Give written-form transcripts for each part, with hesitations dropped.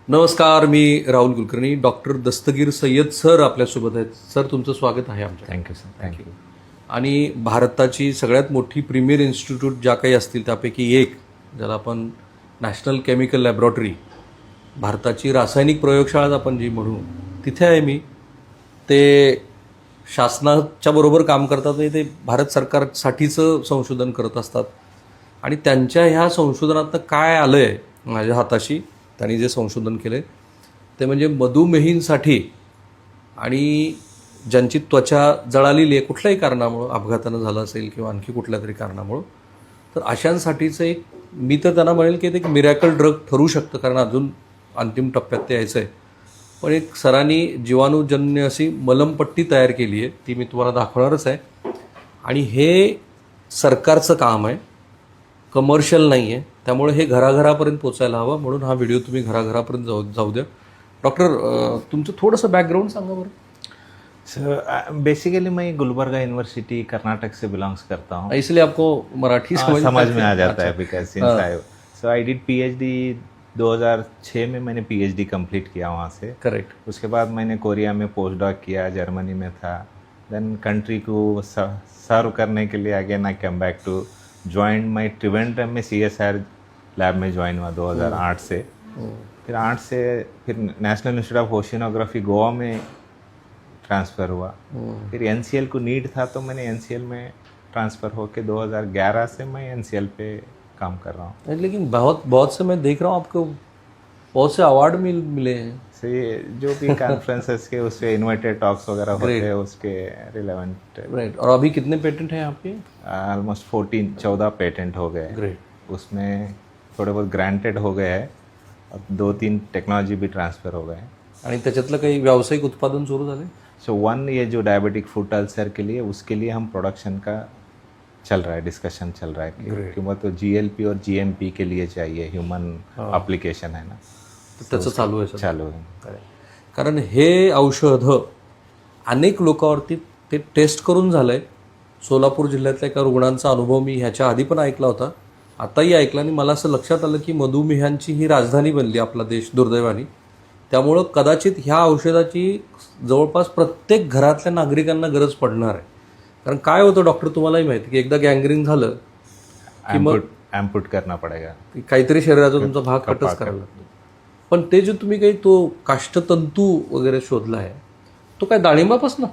नमस्कार, मी राहुल कुलकर्णी. डॉक्टर दस्तगीर सय्यद सर आपल्यासोबत आहेत. सर, तुमचं स्वागत आहे आमच्या. Thank you sir, thank you. आणि भारताची सगळ्यात मोठी प्रीमियर इन्स्टिट्यूट ज्या काही असतील त्यापैकी एक, ज्याला आपण नॅशनल केमिकल लॅबॉरेटरी, भारताची रासायनिक प्रयोगशाळा आपण जी म्हणू, तिथे आहे मी. ते शासनाच्या बरोबर काम करतात आणि ते भारत सरकारसाठीचं संशोधन करत असतात. आणि त्यांच्या ह्या संशोधनातनं काय आलं आहे माझ्या हाताशी, त्यांनी जे संशोधन केलं ते म्हणजे मधुमेहींसाठी आणि ज्यांची त्वचा जळालेली आहे कुठल्याही कारणामुळं, अपघातानं झालं असेल किंवा आणखी कुठल्या तरी कारणामुळं, तर अशांसाठीचं एक, मी तर त्यांना म्हणेल की ते एक मिरॅकल ड्रग ठरू शकतं, कारण अजून अंतिम टप्प्यात ते यायचं आहे. पण एक सरांनी जीवाणूजन्य अशी मलमपट्टी तयार केली आहे, ती मी तुम्हाला दाखवणारच आहे. आणि हे सरकारचं काम आहे, कमर्शियल नाही आहे. त्यामुळे हे घराघरापर्यंत पोचायला हवं, म्हणून हा व्हिडिओ तुम्ही घराघरापर्यंत जाऊ द्या. डॉक्टर, तुमचं थोडंसं बॅकग्राऊंड सांगा बरं. सर बेसिकली मैं गुलबर्गा यूनिवर्सिटी कर्नाटक से बिलोंग्स करता हूँ. इसलिए आपको मराठी समझ में आ जाता है because since I did PhD 2006 में मैंने पीएचडी कंप्लीट किया वहाँ से. करेक्ट. उसके बाद मैंने कोरिया में पोस्ट डॉक किया, जर्मनी में था. देन कंट्री को सर्व करने के लिए again I come back to join my Trivandrum में CSIR लैब में ज्वाइन हुआ 2008 से. फिर 8 से फिर national institute of oceanography Goa में ट्रांसफ़र हुआ. फिर NCL को नीड था तो मैंने NCL में ट्रांसफ़र होके 2011 से मैं NCL पे काम कर रहा हूँ. लेकिन बहुत से मैं देख रहा हूँ आपको बहुत से अवार्ड मिले हैं. से जो भी कॉन्फ्रेंसेस के उससे इन्वाइटेड टॉक्स वगैरह होते हैं उसके रिलेवेंट. राइट. और अभी कितने पेटेंट हैं आपके? ऑलमोस्ट 14 पेटेंट हो गए. ग्रेट. उसमें थोड़े बहुत ग्रांटेड हो गए हैं. अब 2-3 टेक्नोलॉजी भी ट्रांसफ़र हो गए हैं. आणि त्याच्यातलं काही व्यावसायिक उत्पादन सुरू झाले? सो वन, ये जो डायबिटिक फूड अल्सर के लिए, उसके लिए हम प्रोडक्शन का चल रहा है, डिस्कशन चल रहा है कि वो तो GLP और GMP के लिए चाहिए, ह्यूमन एप्लीकेशन है ना, तर त्याचं चालू आहे सर. चालू है. कारण हे औषधं अनेक लोकांवरती ते टेस्ट करून झालं आहे. सोलापूर जिल्ह्यातल्या एका रुग्णांचा अनुभव मी ह्याच्या आधी पण ऐकला होता, आताही ऐकला, आणि मला असं लक्षात आलं की मधुमेहांची ही राजधानी बनली आपला देश दुर्दैवाने. त्यामुळं कदाचित ह्या औषधाची जवळपास प्रत्येक घरातल्या नागरिकांना गरज पडणार आहे. कारण काय होतं डॉक्टर, तुम्हालाही माहिती की एकदा गँग्रीन झालं की मग एम्पुट करना पडेगा, काहीतरी शरीराचा तुमचा भाग कटच करायला लागतो. पण ते जे तुम्ही काही तो काष्ठतंतू वगैरे शोधला आहे, तो काय डाळिंबापासून?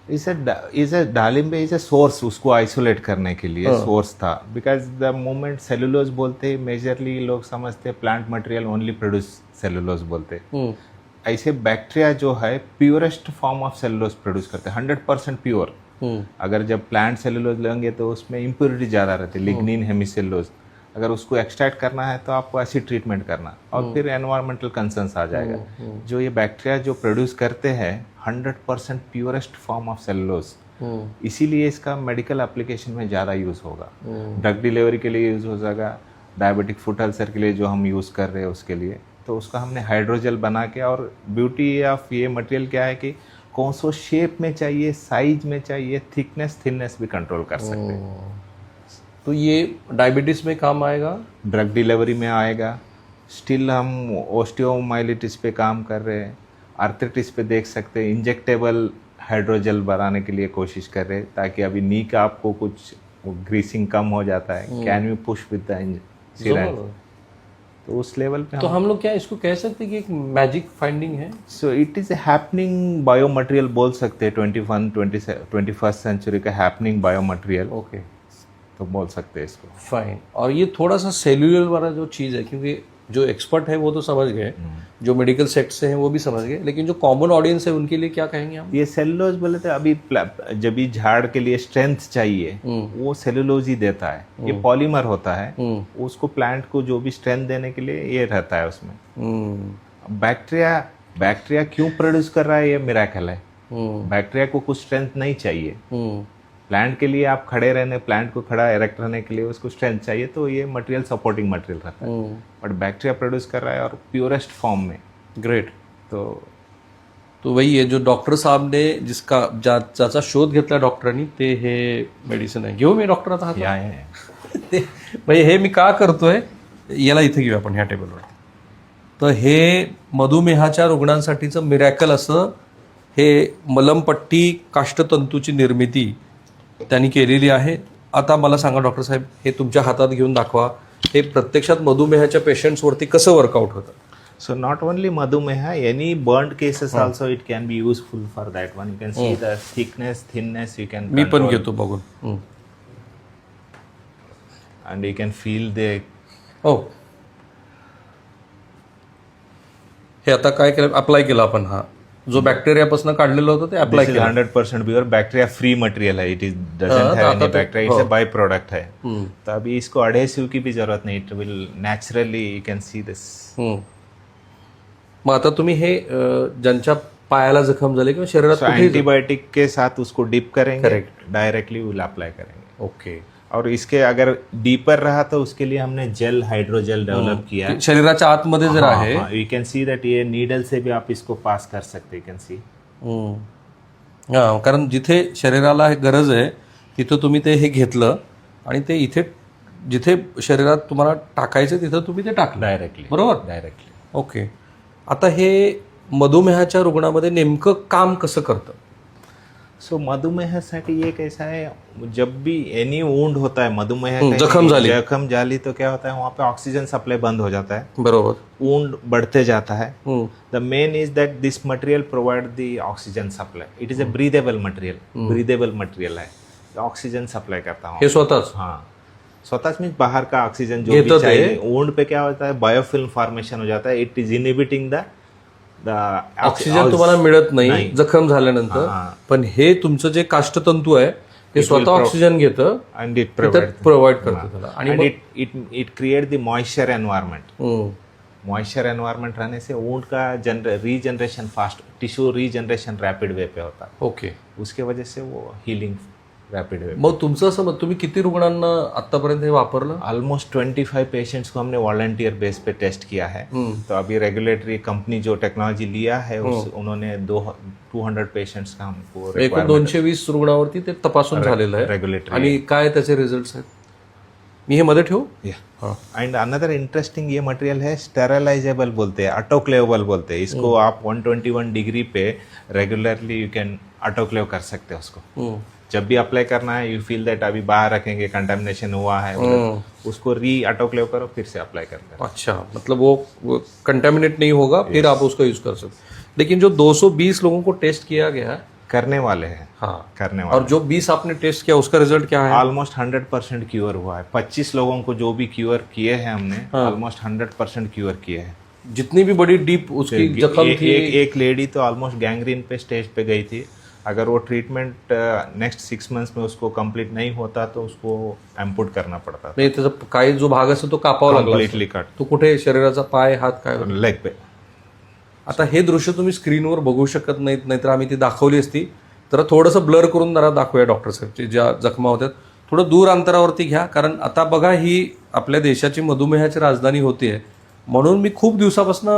इसे डालिम्बे इज ए सोर्स, उसको आइसोलेट करने के लिए सोर्स था. बिकॉज द मोमेंट सेलुलोज बोलते मेजरली लोग समझते plant material only produce cellulose बोलते. ऐसे बैक्टीरिया जो है purest form of cellulose produce करते हैं, 100% प्योर. अगर जब प्लांट सेलुलोज लेंगे तो उसमें इम्प्योरिटी ज़्यादा रहती है, लिग्निन, हेमिसेलुलोज. अगर उसको एक्सट्रैक्ट करना है तो आपको ऐसी ट्रीटमेंट करना, और फिर एनवायरमेंटल कंसर्न्स आ जाएगा. जो ये बैक्टीरिया जो प्रोड्यूस करते हैं 100% प्योरेस्ट फॉर्म ऑफ सेलुलोज, इसीलिए इसका मेडिकल एप्लीकेशन में ज़्यादा यूज़ होगा. ड्रग डिलीवरी के लिए यूज़ हो जाएगा, डायबिटिक फुट अल्सर के लिए जो हम यूज़ कर रहे हैं उसके लिए. तो उसका हमने हाइड्रोजेल बना के, और ब्यूटी ऑफ ये मटेरियल क्या है कि कौन सा शेप में चाहिए, साइज में चाहिए, थिकनेस भी कंट्रोल कर सकते हैं. तो ये डायबिटीज़ में काम आएगा, ड्रग डिलीवरी में आएगा. स्टिल हम ओस्टियोमाइलिटिस पे काम कर रहे हैं, आर्थराइटिस पे देख सकते हैं. इंजेक्टेबल हाइड्रोजेल बनाने के लिए कोशिश कर रहे हैं, ताकि अभी नी का आपको कुछ ग्रीसिंग कम हो जाता है, कैन यू पुश विद द सिरिंज, तो उस लेवल पे. तो हम लोग क्या इसको कह सकते हैं कि एक मैजिक फाइंडिंग है? So it is a happening bio material बोल सकते हैं. 21st सेंचुरी का हैपनिंग बायो मटेरियल, ओके, तो बोल सकते हैं इसको. फाइन. और ये थोड़ा सा सेल्यूलर वाला जो चीज़ है, क्योंकि जो एक्सपर्ट है वो तो समझ गए, जो मेडिकल सेक्ट से हैं वो भी समझ गए, लेकिन जो कॉमन ऑडियंस है उनके लिए क्या कहेंगे हम? ये सेलुलोज बोले तो अभी जब भी झाड़ के लिए स्ट्रेंथ चाहिए वो सेलुलोज ही देता है. ये पॉलीमर होता है, उसको प्लांट को जो भी स्ट्रेंथ देने के लिए ये रहता है उसमें. बैक्टीरिया क्यों प्रोड्यूस कर रहा है, ये मिरेकल है. बैक्टीरिया को कुछ स्ट्रेंथ नहीं चाहिए. प्लांट के लिए आप खड़े रहने, प्लांट को खड़ा इरेक्ट रहने के लिए उसको स्ट्रेंथ चाहिए, तो ये मटेरियल सपोर्टिंग मटेरियल रहता है. बट बैक्टीरिया प्रोड्यूस कर रहा है और प्योरेस्ट फॉर्म में. ग्रेट. तो वही आहे जो डॉक्टर साहेब ने ज्याचा शोध घेतला डॉक्टरांनी, ते हे मेडिसिन आहे. घेऊ मी डॉक्टर आता हातात? ते म्हणजे हे मी का करतोय, याला इथे घेऊ आपण ह्या टेबलवर. तर हे मधुमेहाच्या रुग्णांसाठीचं मिरॅकल असं हे मलमपट्टी काष्ठतंतूची निर्मिती त्यांनी केलेली आहे. आता मला सांगा डॉक्टर साहेब, हे तुमच्या हातात घेऊन दाखवा, हे प्रत्यक्षात मधुमेहाच्या पेशंट्सवरती कसं वर्कआउट होतं? So not only Madhumeha, any burnt cases also it can be useful for that one. You can see the thinness you can मी पण control, घेतो बघून. and you can feel the हो, हे आता काय केलं, अप्लाय केलं आपण. हा जो बॅक्टेरियापासून काढलेलं होतं ते अप्लाय this is केलं. 100% pure bacteria free material है. It is doesn't have any bacteria. It's a by product है. तो अभी इसको adhesive की भी जरूरत नहीं. It will naturally you can see this. मग आता तुम्ही हे ज्यांच्या पायाला जखम झाली किंवा शरीरात So कुठेही एंटीबायोटिक के साथ उसको डिप करेंगे, Correct. डायरेक्टली विल अप्लाई करेंगे. ओके, और इसके अगर डीपर रहा तो उसके लिए हमने जेल हाइड्रोजेल डेवलप किया है. शरीराच्या आतमध्ये जर आहे. यू कैन सी दैट ये नीडल से भी आप इसको पास कर सकते. You can C. हां, कारण जिथे शरीराला गरज आहे तिथं तुम्ही ते हे घेतलं आणि ते इथे जिथे शरीरात तुम्हाला टाकायचं तिथं तुम्ही ते टाकलं डायरेक्टली. बरोबर. डायरेक्टली. ओके, आता हे मधुमेहाच्या रुग्णामध्ये नेमकं काम कसं करतं? सो मधुमेहासाठी ये कैसा है, जब भी एनी वुंड होता है मधुमेह का, जख्म झाली. जख्म जाली तो क्या होता है वहाँ पे ऑक्सीजन सप्लाई बंद हो जाता है, बरोबर. वुंड बढ़ते जाता है. हम्म, the main is that this material provide the oxygen supply. It is a breathable material है, ऑक्सीजन सप्लाई करता हूँ. हे स्वतःच. हाँ, स्वतःच मीन्स बाहर का ऑक्सीजन जो घेतं भी ते. चाहिए. वुंड पे क्या होता है, बायोफिल्म फॉर्मेशन हो जाता है. It is inhibiting the oxygen तुम्हाला मिळत नाही जखम झाल्यानंतर. हां. पण हे तुमचं जे काष्ठतंतू आहे ते स्वतः ऑक्सिजन घेतं and it प्रोव्हाइड करतं त्याला. आणि and मग it create the moisture environment. हम्म, मॉइस्चर एनवायरनमेंट रहने से वुंड का regeneration fast, tissue regeneration rapid way पे होता है. ओके. उसके वजह से वो हीलिंग रैपिड वे. मग तुमचं असं मत, तुम्ही किती रुग्णांना आतापर्यंत हे वापरलं? ऑलमोस्ट 25 पेशेंट्स को हमने वॉलंटियर बेस पे टेस्ट किया है. तो अभी रेगुलेटरी कंपनी जो टेक्नोलॉजी लिया है उन्होंने 200 पेशेंट्स का हमको एकूण 220 रुग्णावरती ते तपासून झालेलं आहे. रेगुलेटरी. आणि काय त्याचे रिझल्ट आहेत? मी हे मध्ये ठेवू? एंड अनदर इंटरेस्टिंग ये मटेरियल है, स्टेरलाइजेबल बोलते हैं, ऑटोक्लेवेबल बोलते हैं इसको. आप 121 degree pay regularly you can autoclave कर सकते हैं उसको. जब भी अप्लाई करना है यू फील दैट अभी बाहर रखेंगे, कंटामिनेशन हुआ है, उसको री ऑटोक्लेव करो, फिर से अप्लाई करते हैं. अच्छा, मतलब वो कंटेमिनेट नहीं होगा, फिर आप उसका यूज कर सकते. लेकिन जो 220 लोगों को टेस्ट किया गया, करने वाले हैं. हाँ, करने वाले. और जो 20 आपने टेस्ट किया उसका रिजल्ट क्या है? ऑलमोस्ट 100% क्यूर हुआ है. 25 लोगों को जो भी क्यूर किए हैं हमने, ऑलमोस्ट 100% क्यूर किए हैं. जितनी भी बड़ी डीप उसकी जख्म थी. एक लेडी तो ऑलमोस्ट गैंग्रीन पे स्टेज पे गई थी. अगर वो ट्रीटमेंट नेक्स्ट 6 मंथ्स में उसको कंप्लीट नहीं होता तो उसको एम्पुट करना पड़ता. नाही, त्याचा काही जो भाग असतो तो कापावा लागला. Completely cut. तो कुठे शरीराचा पाय हात काय? लेग पे. आता हे दृश्य तुम्ही स्क्रीनवर बघू शकत नाहीत, नाहीतर आम्ही ती दाखवली असती. तर थोडंसं ब्लर करून जरा दाखवूया डॉक्टर साहेबची ज्या जखमा होत्यात. थोडं दूर अंतरावरती घ्या, कारण आता बघा ही आपल्या देशाची मधुमेहाची राजधानी होतीये. म्हणून मी खूप दिवसापासून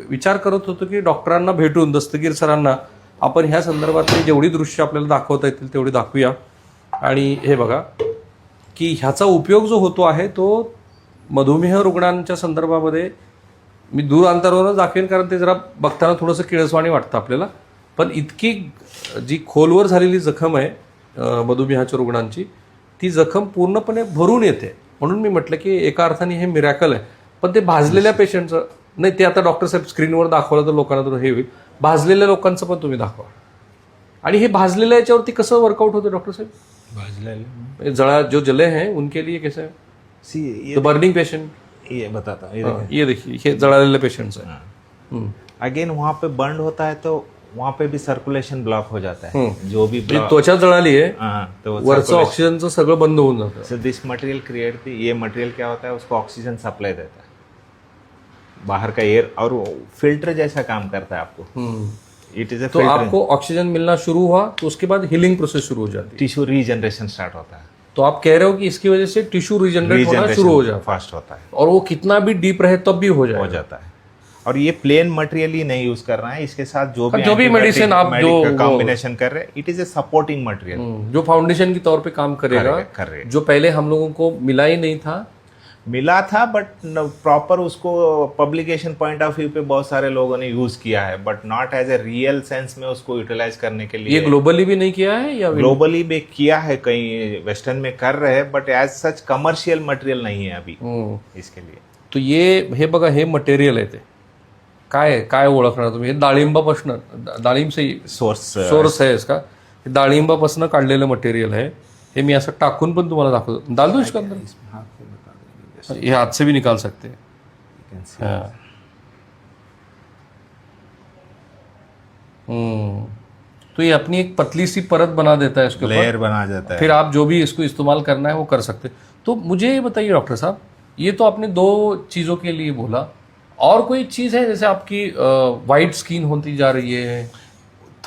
विचार करत होतो की डॉक्टरांना भेटून, दस्तगीर सरांना आपण ह्या संदर्भातली जेवढी दृश्य आपल्याला दाखवता येतील तेवढी दाखवूया. आणि हे बघा की ह्याचा उपयोग जो होतो आहे तो मधुमेह रुग्णांच्या संदर्भामध्ये मी दूर अंतरावरच दाखवेन, कारण ते जरा बघताना थोडंसं किळसवाणी वाटतं आपल्याला. पण इतकी जी खोलवर झालेली जखम आहे मधुमेहाच्या रुग्णांची, ती जखम पूर्णपणे भरून येते. म्हणून मी म्हटलं की एका अर्थाने हे मिरॅकल आहे. पण ते भाजलेल्या पेशंटचं नाही, ते आता डॉक्टर साहेब स्क्रीनवर दाखवलं तर लोकांना तर हे होईल. भाजलेल्या लोकांचं पण तुम्ही दाखवा. आणि हे भाजलेल्या याच्यावरती कसं वर्कआउट होतं डॉक्टर साहेब? भाजलेले जळा जो जले हैं उनके लिए कैसे? सी द बर्निंग पेशेंट, ये बताता हूँ. ये देखिए, हे जळालेले पेशंट्स आहे. अगेन वहाँ पे बर्न होता है तो वहाँ पे भी सर्कुलेशन ब्लॉक हो जाता है. जो भी जी त्वचा जळाली आहे, तो वरचं ऑक्सिजनचं सगळं बंद होऊन जातं. सो दिस मटेरियल क्रिएट, ये मटेरियल क्या होता है, उसको ऑक्सीजन सप्लाई देता है, बाहर का एयर, और फिल्टर जैसा काम करता है आपको. इट इज अ तो आपको ऑक्सीजन मिलना शुरू हुआ तो उसके बाद हीलिंग प्रोसेस शुरू हो जाती है, टिश्यू रीजनरेशन स्टार्ट होता है. तो आप कह रहे हो कि इसकी वजह से टिश्यू रीजनरेट होना शुरू हो जाता है, फास्ट होता है, और वो कितना भी डीप रहे तब भी हो जाता है. और ये प्लेन मटेरियल ही नहीं यूज करना है, इसके साथ जो भी मेडिसिन आप जो कॉम्बिनेशन कर रहे हैं, it is a supporting material जो फाउंडेशन के तौर पे काम करेगा, जो पहले हम लोगों को मिला ही नहीं था. मिला था, बट प्रॉपर उसको पब्लिकेशन पॉइंट ऑफ व्यू पे बहुत सारे लोगों ने यूज किया है, but not as a real sense में उसको यूटिलाइज करने के ये लिए। ग्लोबली भी नहीं किया है या ग्लोबली भी किया है, कहीं वेस्टर्न में कर रहे हैं, but as such commercial material नहीं है अभी इसके लिए। तो हे बघा, हे मटेरियल आहे ते काय ओळखणार तुम्ही? हे डाळिंबापासून, डाळिंब से सोर्स आहे इसका, हे डाळिंबापासून काढलेलं मटेरियल आहे. हे मी असं टाकून पण तुम्हाला दाखवतो. डाल दो इसका अंदर, ये हाथ से भी निकाल सकते हैं. हाँ. तो ये अपनी एक पतली सी परत बना देता है इसके ऊपर, लेयर बना जाता है. फिर आप जो भी इसको इस्तेमाल करना है वो कर सकते हैं. तो मुझे ये बताइए डॉक्टर साहब, ये तो आपने 2 चीज़ों के लिए बोला, और कोई चीज़ है जैसे आपकी वाइट स्किन होती जा रही है?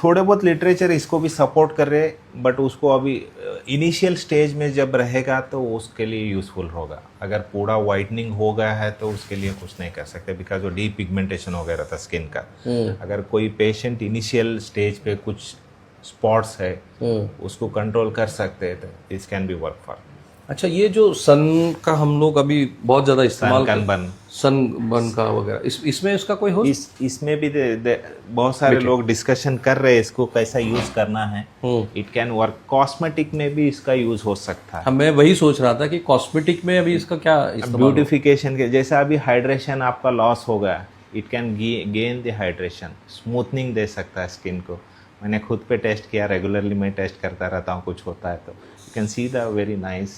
थोड़े बहुत लिटरेचर इसको भी सपोर्ट कर रहे, बट उसको अभी इनिशियल स्टेज में जब रहेगा तो उसके लिए यूजफुल होगा. अगर पूरा वाइटनिंग हो गया है तो उसके लिए कुछ नहीं कर सकते, बिकॉज वो डीपिगमेंटेशन हो गया रहता स्किन का. अगर कोई पेशेंट इनिशियल स्टेज पे कुछ स्पॉट्स है उसको कंट्रोल कर सकते हैं तो दिस कैन बी वर्क फॉर. अच्छा, ये जो सन का हम लोग अभी बहुत ज्यादा इस्तेमाल सनबर्न का वगैरह, इसमें इसका कोई हो? इसमें भी बहुत सारे लोग डिस्कशन कर रहे हैं इसको कैसा यूज करना है. It can work. कॉस्मेटिक में भी इसका यूज हो सकता है. मैं वही सोच रहा था कि कॉस्मेटिक में अभी इसका क्या ब्यूटिफिकेशन के जैसा अभी हाइड्रेशन आपका लॉस हो गया, it can gain the hydration, smoothening दे सकता है स्किन को. मैंने खुद पे टेस्ट किया, रेगुलरली मैं टेस्ट करता रहता हूँ, कुछ होता है तो you can see the very nice.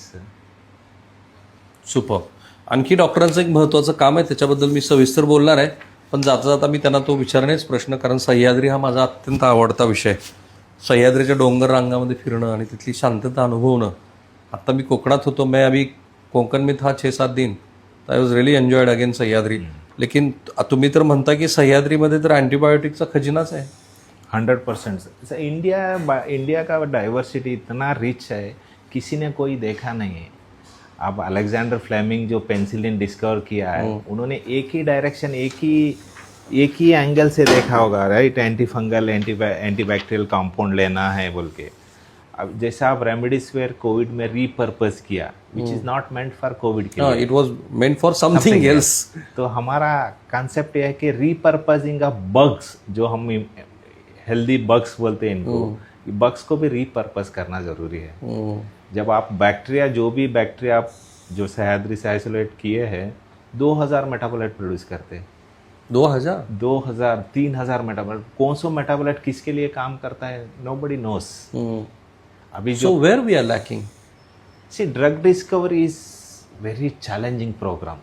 Super. आणखी डॉक्टरांचं एक महत्त्वाचं काम आहे, त्याच्याबद्दल मी सविस्तर बोलणार आहे, पण जाता जाता मी त्यांना तो विचारण्याच प्रश्न, कारण सह्याद्री हा माझा अत्यंत आवडता विषय. सह्याद्रीच्या डोंगर रांगामध्ये फिरणं आणि तिथली शांतता अनुभवणं. आता मी कोकणात होतो, मैं अभी कोकण में था 6-7 दिन, I was really enjoyed again Sahyadri. लेकिन तुम्ही तर म्हणता की सह्याद्रीमध्ये तर अँटीबायोटिकचा खजिनाच आहे. 100%. इंडिया का डाइवर्सिटी इतना रिच है, किसी ने कोई देखा नहीं है. अब अलेक्जेंडर फ्लेमिंग जो पेनिसिलिन डिस्कवर किया है, उन्होंने एक ही डायरेक्शन, एक ही एंगल से देखा होगा, right? Anti fungal antibacterial compound लेना है बोल के. अब जैसा आप रेमडेसिविर कोविड में रीपर्पज किया, which is not meant for Covid के लिए, it was meant for something else. तो हमारा कॉन्सेप्ट यह है कि रीपर्पजिंग ऑफ बग्स, जो हम हेल्दी बग्स बोलते हैं इनको, बग्स को भी रीपर्पज करना जरूरी है. जब आप बैक्टीरिया, जो भी बैक्टीरिया आप जो सह्याद्री से आइसोलेट किए हैं, 2000 मेटाबोलाइट प्रोड्यूस करते हैं. 2000 3000 मेटाबोलाइट. कौन सा मेटाबोलाइट किसके लिए काम करता है, नोबडी नोस. अभी so where we are lacking? See, drug discovery is very challenging program.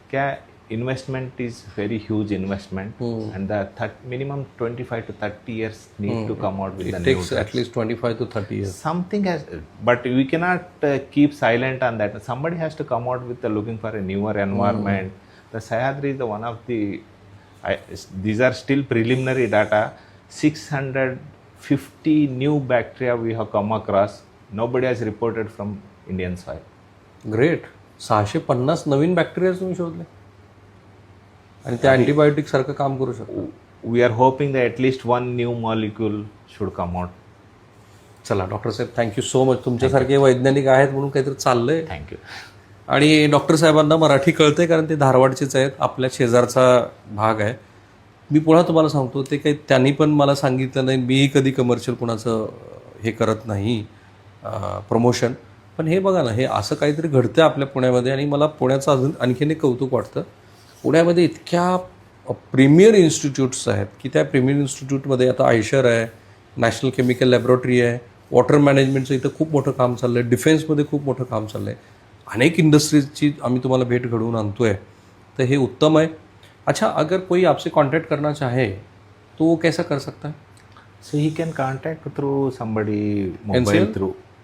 क्या investment is very huge investment, and the minimum 25 to 30 years need to come out with the new drugs. It takes at least 25 to 30 years. Something has, but we cannot keep silent on that. Somebody has to come out with looking for a newer environment. The Sahyadri is the one of the, these are still preliminary data, 650 new bacteria we have come across. Nobody has reported from Indian soil. Great. 650 नवीन bacteria तुम्ही शोधले आणि ते antibiotic सारखं काम करू शकतो. We are hoping that at least 1 new molecule should come out. चला डॉक्टर साहेब, थँक्यू सो मच. तुमच्यासारखे वैज्ञानिक आहेत म्हणून काहीतरी चाललंय. थँक्यू. आणि डॉक्टर साहेबांना मराठी कळते, कारण ते धारवाडचेच आहेत, आपल्या शेजारचा भाग आहे. मी पुन्हा तुम्हाला सांगतो, ते काही त्यांनी पण मला सांगितलं नाही, मीही कधी कमर्शियल कुणाचं हे करत नाही प्रमोशन. पण हे बघा ना, हे असं काहीतरी घडतं आपल्या पुण्यामध्ये, आणि मला पुण्याचं अजून आणखीन एक कौतुक वाटतं. पुण्यामध्ये इतक्या प्रीमियर इन्स्टिट्यूट्स आहेत की त्या प्रीमियर इन्स्टिट्यूटमध्ये आता आयशर आहे, नॅशनल केमिकल लॅबोरेटरी आहे, वॉटर मॅनेजमेंटचं इथं खूप मोठं काम चाललं आहे, डिफेन्समध्ये खूप मोठं काम चाललं आहे, अनेक इंडस्ट्रीजची आम्ही तुम्हाला भेट घडवून आणतो आहे. तर हे उत्तम आहे. अच्छा, अगर कोई आपसे कांटेक्ट करना चाहे तो वो कैसा कर सकता है? So he can contact through somebody,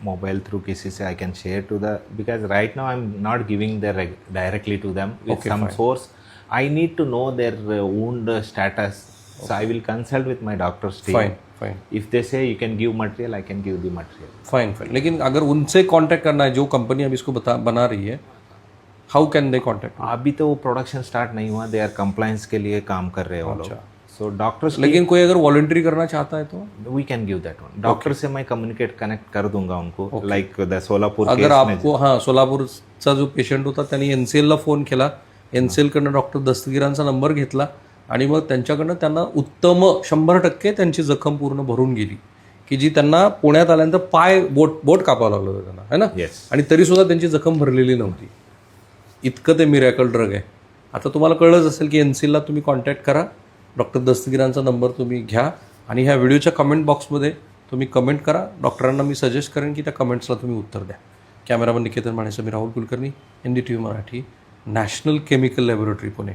mobile through किसी से I can share to the, because right now I am not giving the directly to them with some source. I need to know their wound status. Okay. So I will consult with my doctor's team. Fine. If they say you can give material, I can give the material. Fine. लेकिन अगर उनसे contact करना है, जो company अभी इसको बना रही है, हाउ कैन दे कांटेक्ट? अभी तो वो प्रोडक्शन स्टार्ट नहीं हुआ, दे आर कंप्लायंस के लिए काम कर रहे हैं वो लोग. सो डॉक्टर्स लेकिन कोई अगर वॉलंटरी करना चाहता है तो we can give that one. Doctor से मैं कनेक्ट कर दूंगा उनको, लाइक द सोलापूर अगर केस में. आपको सोलापूरचा जो पेशंट होता त्यांनी NCLला फोन केला, NCLकडनं डॉक्टर दस्तगीरांचा नंबर घेतला आणि मग त्यांच्याकडनं त्यांना उत्तम 100% त्यांची जखम पूर्ण भरून गेली, की जी त्यांना पुण्यात आल्यानंतर बोट कापावं लागलं होतं त्यांना, है ना. येस. आणि तरीसुद्धा त्यांची जखम भरलेली नव्हती. इतकं ते मिरॅकल ड्रग आहे. आता तुम्हाला कळलंच असेल की NCLला तुम्ही कॉन्टॅक्ट करा, डॉक्टर दस्तगीरांचा नंबर तुम्ही घ्या आणि ह्या व्हिडिओच्या कमेंट बॉक्समध्ये तुम्ही कमेंट करा. डॉक्टरांना मी सजेस्ट करेन की त्या कमेंट्सला तुम्ही उत्तर द्या. कॅमेरामन निकेतन मानेसह मी Rahul Kulkarni, NDTV Marathi, national chemical laboratory Pune.